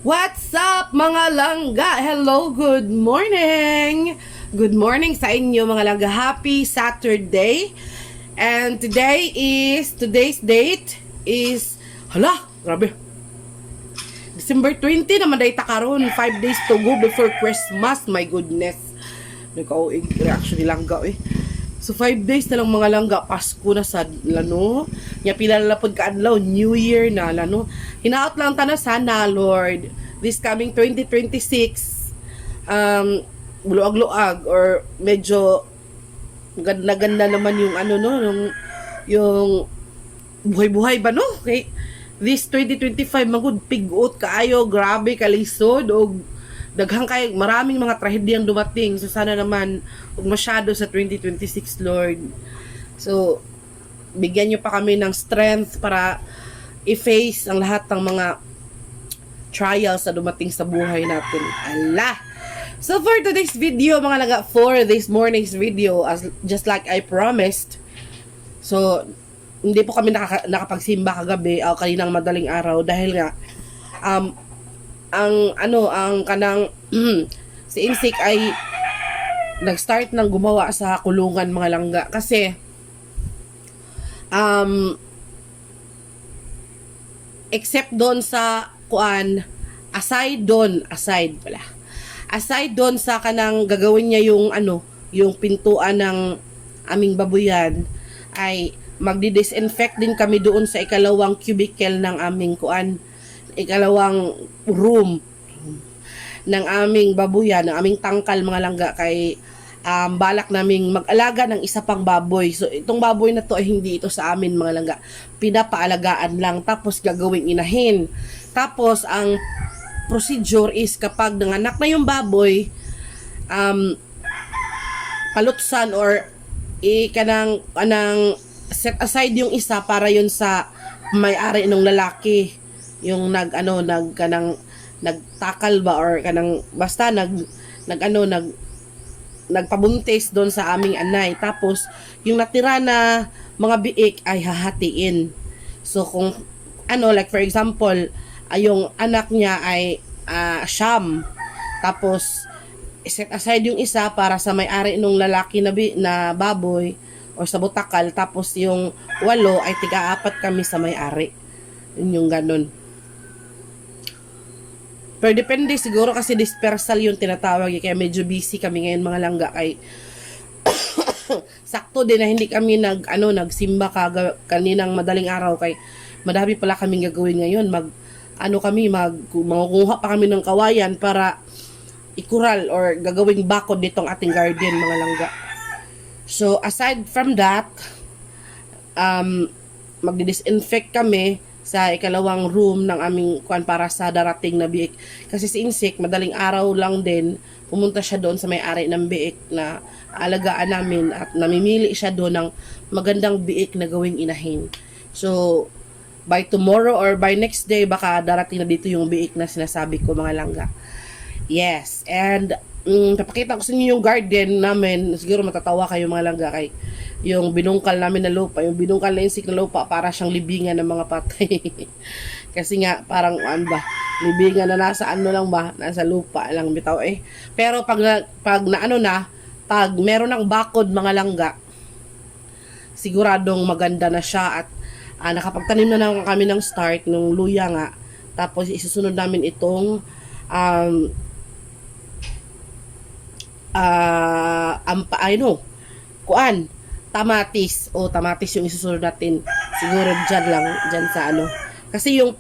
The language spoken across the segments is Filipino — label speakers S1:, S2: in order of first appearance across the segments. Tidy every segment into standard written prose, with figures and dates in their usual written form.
S1: What's up mga langga? Hello, good morning! Good morning sa inyo mga langga. Happy Saturday! And today's date is, grabe. December 20 naman day takaron. 5 days to go before Christmas. My goodness. Nagkauig reaction ni langga eh. So 5 days na lang mga langga, Pasko na sa lano. Nya pila na pod kaadlaw, New Year na lano. Hinaot lang ta na sana Lord, this coming 2026 luag-luag or medyo ganda-ganda naman yung yung buhay-buhay ba no? Okay. This 2025 magud pigot kaayo, grabe kalisod og daghang kay maraming mga trahedya ang dumating. So sana naman ug masyado sa 2026 Lord. So bigyan niyo pa kami ng strength para i-face ang lahat ng mga trials na dumating sa buhay natin. Allah. So for today's video mga laga, for this morning's video, just like I promised, so hindi po kami nakapagsimba kagabi o kaninang madaling araw dahil nga ang kanang si Insik ay nag-start ng gumawa sa kulungan mga langga kasi except doon sa aside doon sa kanang gagawin niya yung pintuan ng aming babuyan, ay magdi-disinfect din kami doon sa ikalawang cubicle ng aming ikalawang room ng aming babuyan, ng aming tangkal mga langga, kay balak naming mag-alaga ng isa pang baboy. So itong baboy na to ay hindi ito sa amin mga langga, pinapaalagaan lang tapos gagawing inahin. Tapos ang procedure is kapag nanganak na yung baboy, palutsan or kanang set aside yung isa para yun sa may-ari ng lalaki, yung nagtakal ba or kanang basta nagpabuntis doon sa aming anay. Tapos yung natira na mga biik ay hahatiin. So kung like for example, yung anak niya ay siyam, tapos set aside yung isa para sa may-ari nung lalaki na baboy o sa butakal, tapos yung 8 ay tiga-4 kami sa may-ari. Yun yung ganun. Pero depende siguro kasi dispersal yung tinatawag, kaya medyo busy kami ngayon mga langga, kay sakto din na hindi kami nagsimba kaninang madaling araw, kay madami pala kaming gagawin ngayon. Mangunguha pa kami ng kawayan para ikural or gagawing bakod ditong ating garden mga langga. So aside from that, magdi-disinfect kami sa ikalawang room ng aming para sa darating na biik. Kasi si Insik, madaling araw lang din, pumunta siya doon sa may-ari ng biik na alagaan namin at namimili siya doon ng magandang biik na gawing inahin. So by tomorrow or by next day, baka darating na dito yung biik na sinasabi ko mga langga. Yes, and papakita ko sa inyo yung garden namin. Siguro matatawa kayo mga langga, kay yung binungkal namin na lupa, yung binungkal na Insik na lupa, para siyang libingan ng mga patay. Kasi nga parang libingan na nasa nasa lupa lang bitaw eh. Pero pag meron ng bakod mga langga, siguradong maganda na siya. At nakapagtanim na naman kami ng start ng luya nga. Tapos isusunod namin itong tamatis. Tamatis yung isusunod natin. Siguro dyan sa kasi yung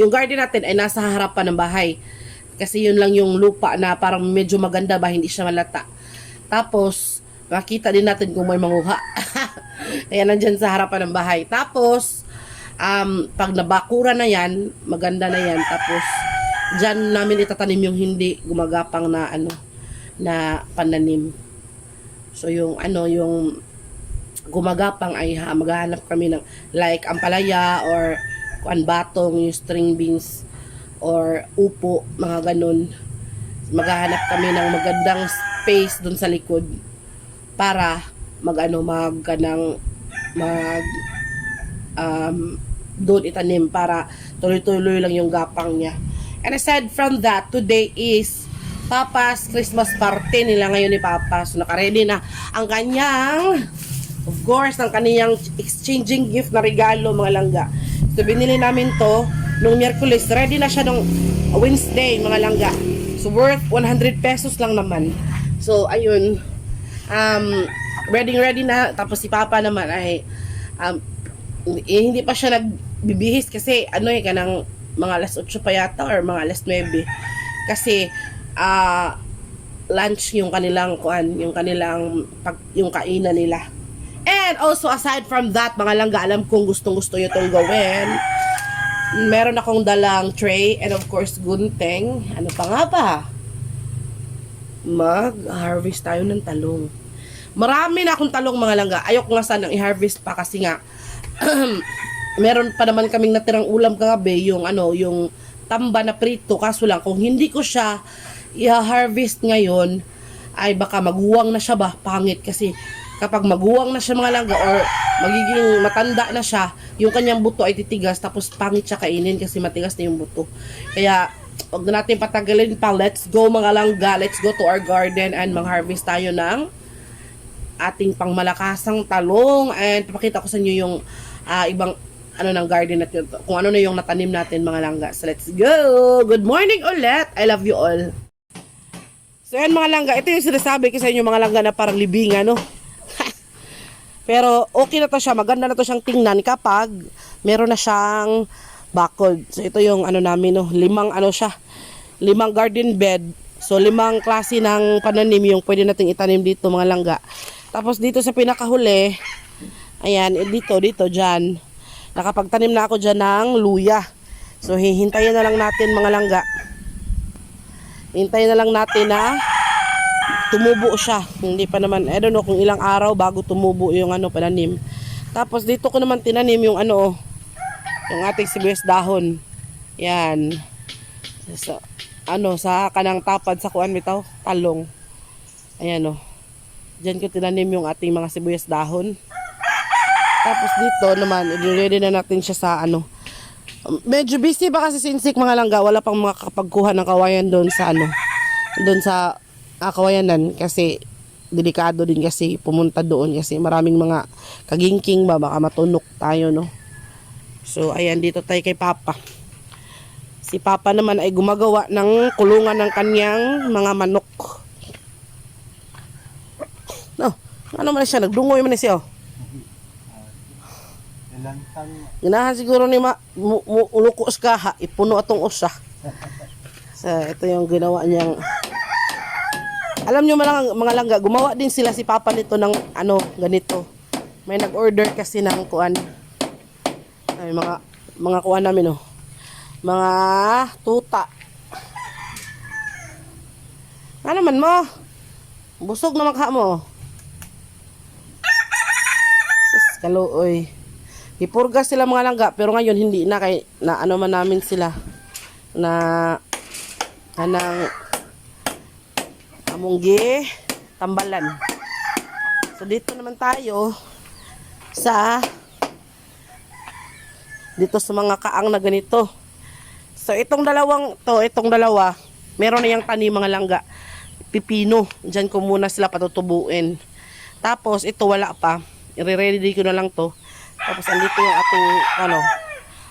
S1: garden natin ay nasa harapan ng bahay. Kasi yun lang yung lupa na parang medyo maganda ba, hindi siya malata. Tapos makita din natin kung may manguha. Kaya nandyan sa harapan ng bahay. Tapos pag nabakura na yan, maganda na yan, tapos dyan namin itatanim yung hindi gumagapang na pananim. So yung gumagapang ay maghahanap kami ng like ampalaya or batong, yung string beans or upo, mga ganun. Maghahanap kami ng magandang space dun sa likod para doon itanim para tuloy-tuloy lang yung gapang niya. And aside from that, today is Papa's Christmas party nila ngayon ni Papa. So naka-ready na ang kanyang, of course, ang kaniyang exchanging gift na regalo, mga langga. So binili namin to nung Miyerkules. Ready na siya nung Wednesday, mga langga. So worth 100 pesos lang naman. So ayun, ready na. Tapos si Papa naman ay hindi pa siya nagbibihis kasi kanang mga alas 8 pa yata or mga alas 9 kasi lunch yung kanilang yung kainan nila. And also aside from that, mga langga, alam kong gustong-gusto nyo itong gawin. Meron akong dalang tray and of course gunting. Ano pa nga ba? Mag-harvest tayo ng talong. Marami na akong talong, mga langga. Ayoko nga sanang i-harvest pa kasi nga meron pa naman kaming natirang ulam kagabi, yung tamba na prito. Kaso lang, kung hindi ko siya i-harvest ngayon, ay baka maguwang na siya ba? Pangit kasi kapag maguwang na siya, mga langga, or magiging matanda na siya, yung kanyang buto ay titigas, tapos pangit siya kainin kasi matigas na yung buto. Kaya, huwag na natin patagalin pa. Let's go, mga langga. Let's go to our garden and mag-harvest tayo ng ating pangmalakasang talong. And papakita ko sa inyo yung ibang ng garden natin, kung ano na yung natanim natin, mga langga. So let's go! Good morning ulit! I love you all! So yan, mga langga, ito yung sinasabi ko sa inyo, mga langga, na parang libingan, no? Pero okay na to siya, maganda na to siyang tingnan kapag meron na siyang bakod. So ito yung namin, no? 5 garden bed. So 5 klase ng pananim yung pwede nating itanim dito, mga langga. Tapos dito sa pinakahuli, ayan, dito, dyan. Nakapagtanim na ako dyan ng luya. So hihintayin na lang natin, mga langga. Hintayin na lang natin na tumubo siya. Hindi pa naman, I don't know kung ilang araw bago tumubo yung pananim. Tapos dito ko naman tinanim yung yung ating sibuyas dahon. Yan. So, sa kanang tapad sa kuan bitaw, talong. Ayan Diyan ko tinanim yung ating mga sibuyas dahon. Tapos dito naman, i-ready na natin siya sa medyo busy ba kasi sinsik, mga langga, wala pang makakapagkuha ng kawayan doon sa doon sa kawayanan kasi delikado din kasi pumunta doon kasi maraming mga kagingking ba, baka matunok tayo, no? So ayan, dito tayo kay Papa. Si Papa naman ay gumagawa ng kulungan ng kanyang mga manok. No, ano man siya, nagdungoy man siya, Ganahan siguro ni ulukos ka ha, ipuno atong usa. So ito yung ginawa niyang. Alam niyo mga langga, gumawa din sila si Papa nito ng ganito. May nag-order kasi ng kuan. Ay mga kuan namin Mga tuta. Ano man mo? Busog na magha mo. Sis kaluoy. Ipurgas sila, mga langga, pero ngayon hindi na kay man namin sila na kanang amunggi tambalan. So dito naman tayo dito sa mga kaang na ganito. So itong dalawa, meron na yung tanim, mga langga, pipino. Diyan ko muna sila patutubuin. Tapos ito wala pa. I-ready ko na lang to. Tapos andito yung ating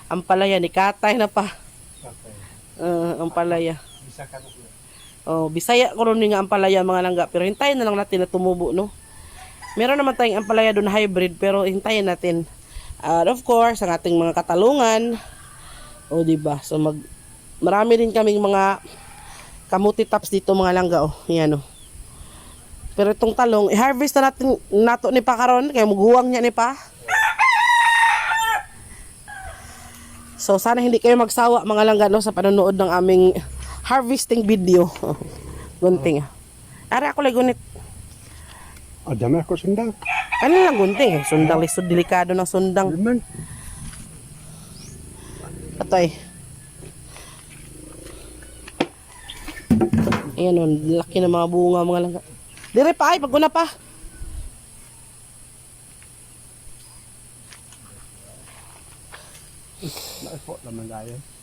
S1: ampalaya ni Katay na pa. Ampalaya. Bisaya ko rin nga ampalaya, mga langga, pero hintayin na lang natin na tumubo, no? Meron naman tayong ampalaya doon hybrid, pero hintayin natin. Of course, ang ating mga katalungan. Diba? So marami rin kaming mga kamuti tops dito, mga langga, Yan, Pero itong talong, i-harvest na natin nato ni pa karon, kaya muguwang niya ni pa. So sana hindi kayo magsawa, mga langga, sa panonood ng aming harvesting video. Gunting. Ara ako gunit.
S2: Dami ako sundang.
S1: Ano lang gunting? Sundang lisod, delikado ng sundang. Atoy. Ayan laki ng mga bunga, mga langga. Dire pa ay, paguna pa.
S2: Naipot naman tayo.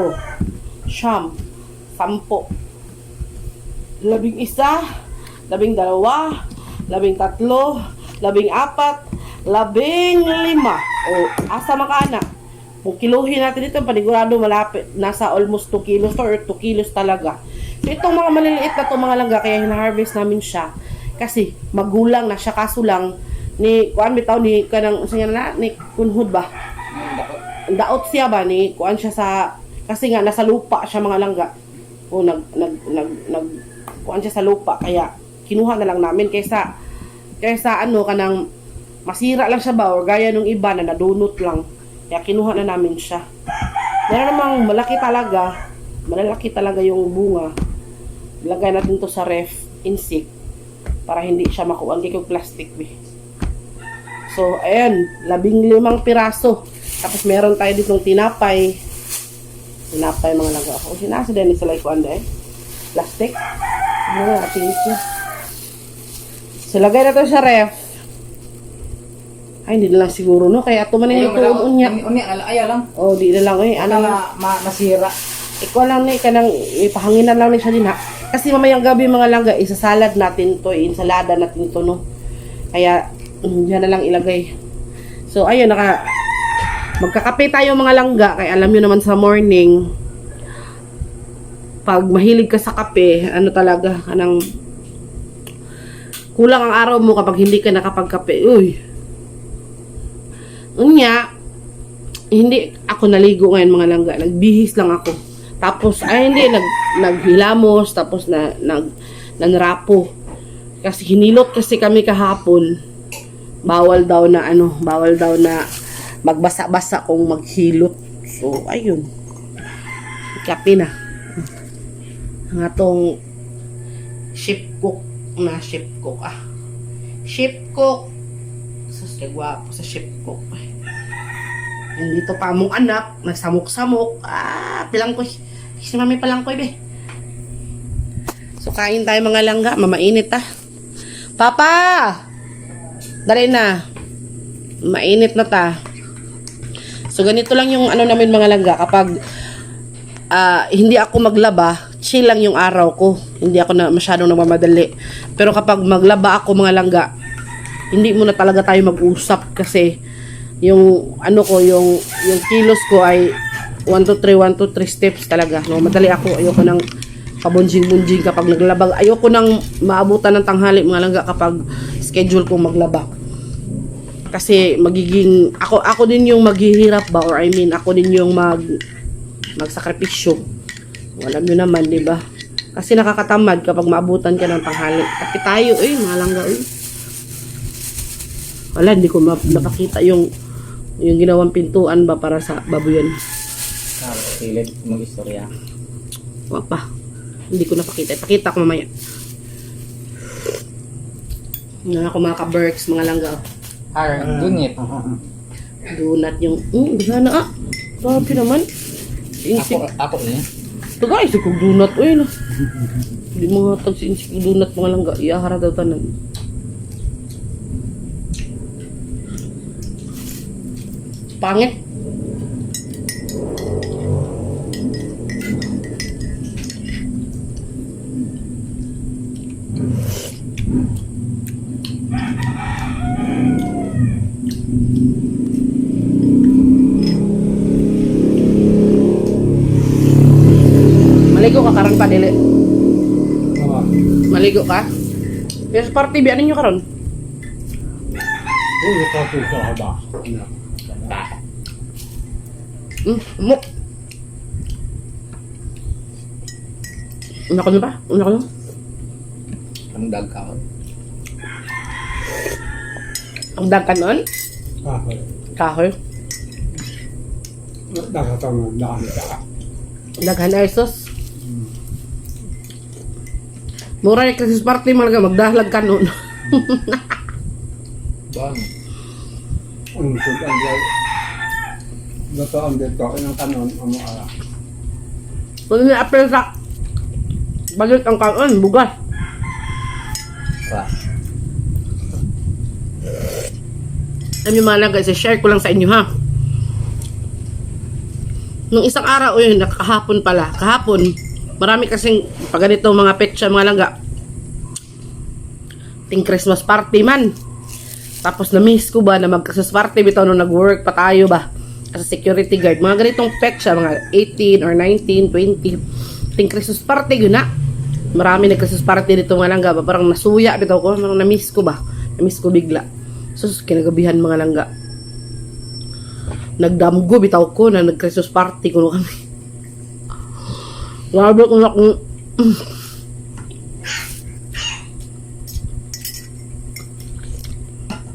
S1: walo, siyam, sampo, 11, 12, 13, 14, 15. O, asa makana? Kung kiluhin natin ito, panigurado malapit. Nasa almost 2 kilos to or 2 kilos talaga. So, itong mga maliliit na to mga langga, kaya hina-harvest namin siya. Kasi magulang na siya, kaso lang ni kuan bitaw ni kanang usa na ni kunhod ba. Daot siya ba ni kuan siya sa, kasi nga nasa lupa siya mga langga. O nag kuan siya sa lupa, kaya kinuha na lang namin kaysa ano kanang masira lang siya ba, or gaya nung iba na nadunot lang. Kaya kinuha na namin siya. Meron namang malalaki talaga yung bunga. Ilagay natin to sa ref, insect, para hindi siya makuha. Hindi ko plastic eh. So, ayan, 15 piraso. Tapos meron tayo ditong tinapay. Tinapay mga langga. O, sinasa din sa like one day. Plastic. Ano na, tingin siya. So, lagay na to sa ref. Ay, hindi na lang siguro, no? Kaya ito man yung ituon niya.
S3: Ayaw lang.
S1: O, di na lang, eh. Ano na,
S3: Masira.
S1: ikaw lang ni kanang ipahanginan lang ni siya din ha. Kasi mamayang gabi mga langga, isasalad natin to, insalada natin to, no. Kaya yan na lang ilagay. So ayun, magkakape tayo mga langga, kaya alam niyo naman sa morning pag mahilig ka sa kape, ano talaga, kanang kulang ang araw mo kapag hindi ka nakapagkape. Uy. Unya, hindi ako naligo ngayon mga langga, nagbihis lang ako. Tapos, hindi, naghilamos, tapos nanrapo. Kasi hinilot kasi kami kahapon. Bawal daw na magbasa-basa kung maghilot. So, ayun. Kape na. Ang atong ship cook. Ship cook. Sus, kagwapo sa ship cook. Dito pa mong anak, nagsamok-samok. Pilang ko. Si mami palang ko, be. So, kain tayo mga langga. Mamainit, Papa! Dali na. Mainit na ta. So, ganito lang yung ano namin mga langga. Kapag hindi ako maglaba, chill lang yung araw ko. Hindi ako na masyadong nagmamadali. Pero kapag maglaba ako mga langga, hindi muna talaga tayo mag-usap kasi yung ano ko, yung kilos ko ay 1 to 3 steps talaga. No, madali ako. Ayoko nang pabunjing-bunjing kapag naglaba. Ayoko nang maabutan ng tanghali mga langga kapag schedule kong maglaba. Kasi magiging ako din yung maghihirap ba, or I mean ako din yung magsakripisyo. Alam niyo naman, 'di ba? Kasi nakakatamad kapag maabutan ka ng tanghali. Kape tayo, mga langga, Wala, hindi ko napakita yung ginawang pintuan ba para sa baboyan.
S3: Silid mag-istorya.
S1: Wala pa. Hindi ko napakita. Ipakita ko mamaya. Nga ako mga ka-berks, mga langga.
S3: Dunit.
S1: Donut yung, gana Grabe naman.
S3: Ako niya.
S1: Tagay, sikog donut. Uy, hindi mga tagsinsik donut mga langga. Iahara daw tanan. Pangit. Maligo ka karon pa dili. Maligo ka? Pero sa party bianin nyo karon.
S2: Ito sa haba.
S1: Mo. Una ko na ba? Una ko na?
S3: Ang dagkaw.
S1: Ang dagkan nun? Kahoy.
S2: Nakatang daan.
S1: Daghan ay sos. Mura ni Christmas party mga magdahlag ka nun.
S3: Bang.
S2: Ang sudan ay dito ang dito ang kanon ang ara.
S1: Kung ni apel sa balik ang kanon, bugas.
S3: Ra.
S1: Alam niyo mga guys, share ko lang sa inyo ha. Nung isang araw, nakahapon pala. Kahapon, marami kasing pag ganito mga petsa, mga langga. Ting Christmas party man. Tapos na-miss ko ba na mag-Christmas party bitaw nung nag-work pa tayo ba as a security guard. Mga ganitong petsa, mga 18 or 19, 20. Ting Christmas party yun na. Marami nag-Christmas party dito mga langga ba. Parang nasuya bitaw ko. Parang na-miss ko ba. Na-miss ko bigla. Sus, kinagabihan mga langga. Nagdamgo bitaw ko na nag-Christmas party ko kami. Grabe ko na kung...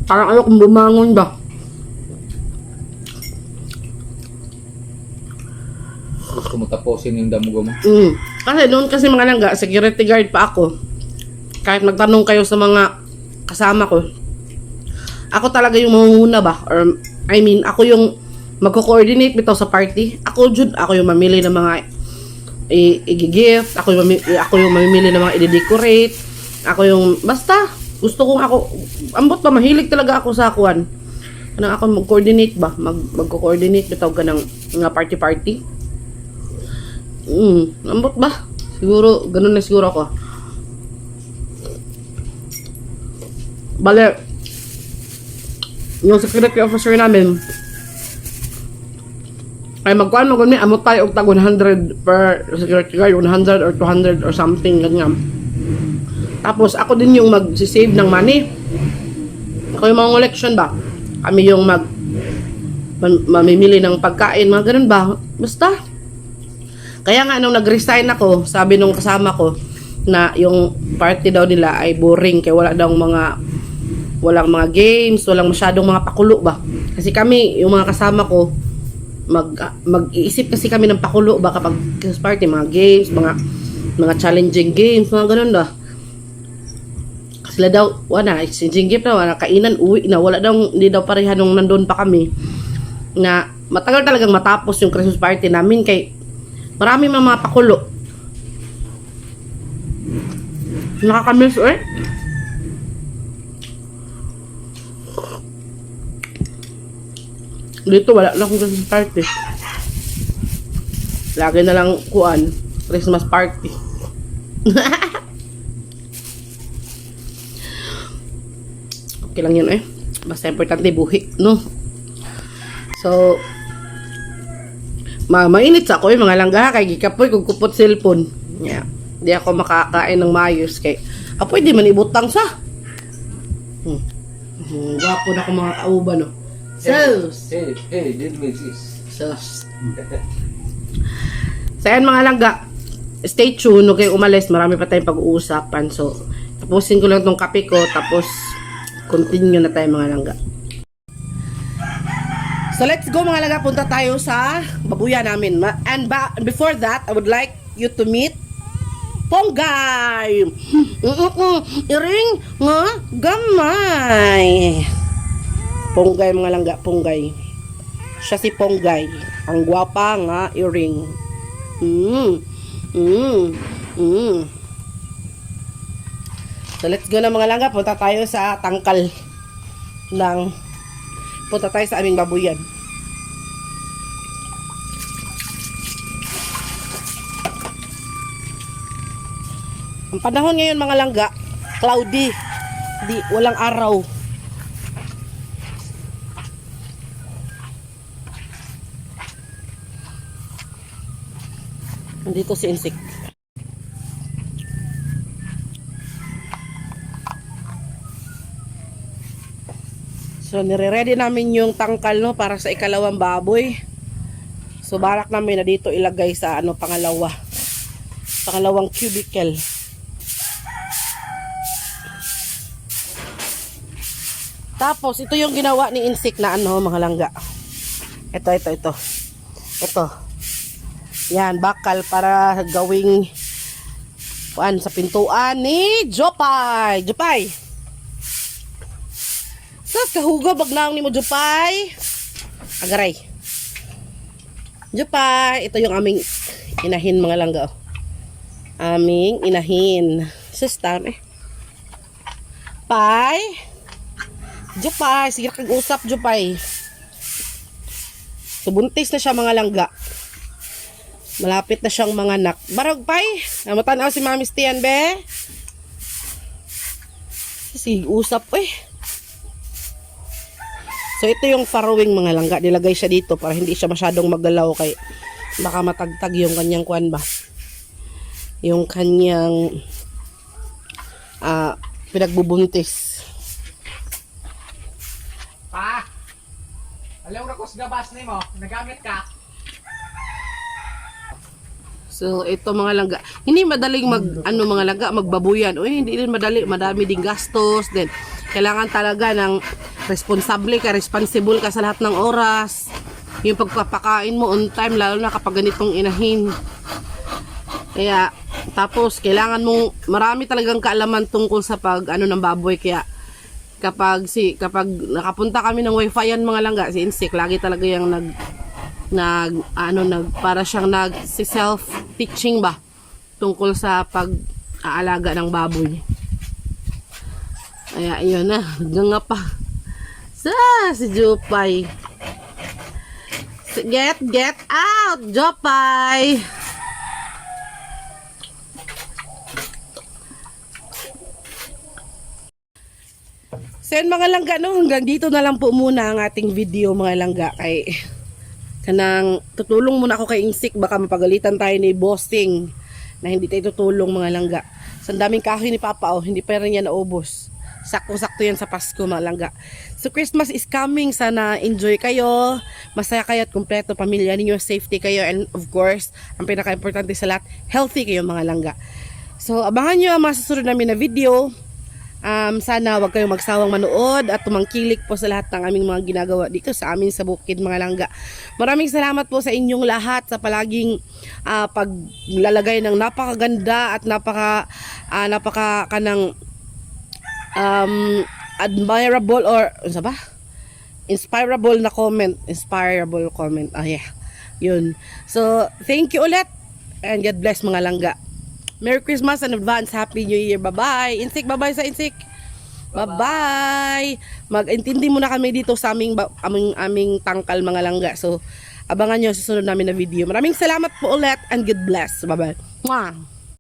S1: Parang ano kung bumangon ba.
S3: Gusto mo tapusin yung damugo mo.
S1: Kasi noon kasi mga langga, security guard pa ako. Kahit magtanong kayo sa mga kasama ko, ako talaga yung mangunguna ba? Or, I mean, ako yung magko-coordinate bitaw sa party. Ako yung mamili ng mga i-gift. Ako yung mamimili ng mga i-decorate. Ako yung, basta, gusto kong ako, ambot pa, mahilig talaga ako sa akuan. Ano ako mag-coordinate ba? Magko-coordinate bitaw ka ng mga party-party. Ambot ba? Siguro, ganun na siguro ako. Bale, yung security officer namin, ay magkuhan mo ganyan, amot tayo og tag 100 per security guard, 100 or 200 or something, ganyan. Tapos, ako din yung mag-save ng money. Ako yung mga collection ba? Kami yung mamimili ng pagkain, mga ganun ba? Basta. Kaya nga, nung nag-resign ako, sabi nung kasama ko, na yung party daw nila ay boring, kaya walang mga games, walang masyadong mga pakulo ba? Kasi kami, yung mga kasama ko, mag-iisip kasi kami ng pakulo ba kapag Christmas party, mga games, mga challenging games, mga ganun ba? Sila daw, wala, exchanging gift na, wala, kainan, uwi na, wala daw, hindi daw pareha nung nandun pa kami, na matagal talagang matapos yung Christmas party namin, kay marami mga pakulo. Nakakamiss eh. Dito wala na akong Christmas party. Lagi na lang kuan Christmas party. Okay lang yun eh. Basta importante buhi, no? So, mainit sa ako eh, mga langga, kay gikapoy kung kupot cellphone. Yeah. Di ako makakain ng mayos kay apoy di man ibutang sa. Gwapo na ko mga kauba no. Sus.
S3: Hey, did we this?
S1: Sus. So yan mga langga, stay tuned, no kayo umalis, marami pa tayong pag-uusapan. So, tapusin ko lang tong kape ko, tapos continue na tayo mga langga. So let's go mga langga, punta tayo sa babuya namin. And before that, I would like you to meet Ponggay! Iring nga gamay! Ponggay mga langga, Ponggay. Siya si Ponggay. Ang gwapa nga iring. So let's go na mga langga, punta tayo sa tangkal punta tayo sa aming babuyan. Ang panahon ngayon mga langga, cloudy. Walang araw. Nandito si Insik. So, nire-ready namin yung tangkal no, para sa ikalawang baboy. So, barak namin na dito ilagay sa pangalawang cubicle. Tapos, ito yung ginawa ni Insik na mga langga. Ito. Yan, bakal para gawing sa pintuan ni Jopay. Sas kahuga bagnaong ni mo Jopay. Agaray. Jopay, ito yung aming inahin mga langga. Aming inahin. Sus down eh. Pai. Jopay, sige kag usap Jopay. So buntis na siya mga langga. Malapit na siyang mga anak. Barog pay. Namatan si Mami Stian be. Sige usap eh. So ito yung farrowing mga langga. Nilagay siya dito para hindi siya masyadong magalaw kay baka matagtag yung kanyang kuan ba. yung kanyang pinagbubuntis.
S4: Pa! Alam na ko sa gabas ni mo, nagamit ka.
S1: So, ito mga langga. Hindi madaling mga langga, magbabuyan. Uy, hindi din madali. Madami ding gastos. Then, kailangan talaga ng responsible ka sa lahat ng oras. Yung pagpapakain mo on time, lalo na kapag ganitong inahin. Kaya, tapos, kailangan mong, marami talagang kaalaman tungkol sa ng baboy. Kaya, kapag nakapunta kami ng wifi yan mga langga, si Insik, lagi talaga yung para siyang self teaching ba tungkol sa pag-aalaga ng baboy. Kaya ayun na, hanggang pa si Jopay. Get out, Jopay. So yun mga langga, no, hanggang dito na lang po muna ang ating video mga langga. Kay kanang tutulong muna ako kay Insik, baka mapagalitan tayo ni Bossing na hindi tayo tutulong mga langga. So ang daming kahoy ni Papa, hindi pa rin yan naubos. Sakto-sakto yan sa Pasko mga langga. So Christmas is coming, sana enjoy kayo, masaya kayo at kumpleto pamilya ninyo, safety kayo, and of course, ang pinaka-importante sa lahat, healthy kayo mga langga. So abangan nyo ang mga susunod namin na video. Sana wag kayong magsawang manood at tumangkilik po sa lahat ng aming mga ginagawa dito sa amin sa bukid mga langga. Maraming salamat po sa inyong lahat sa palaging paglalagay ng napakaganda at napaka kanang admirable or ano ba? Inspirable comment. Yeah. Yun. So, thank you ulit and God bless mga langga. Merry Christmas and advance Happy New Year. Bye-bye. Insik, bye-bye sa Insik. Bye-bye. Mag-intindi muna kami dito sa aming tangkal mga langga. So, abangan nyo sa susunod namin na video. Maraming salamat po ulit and God bless. Bye-bye. Mwah!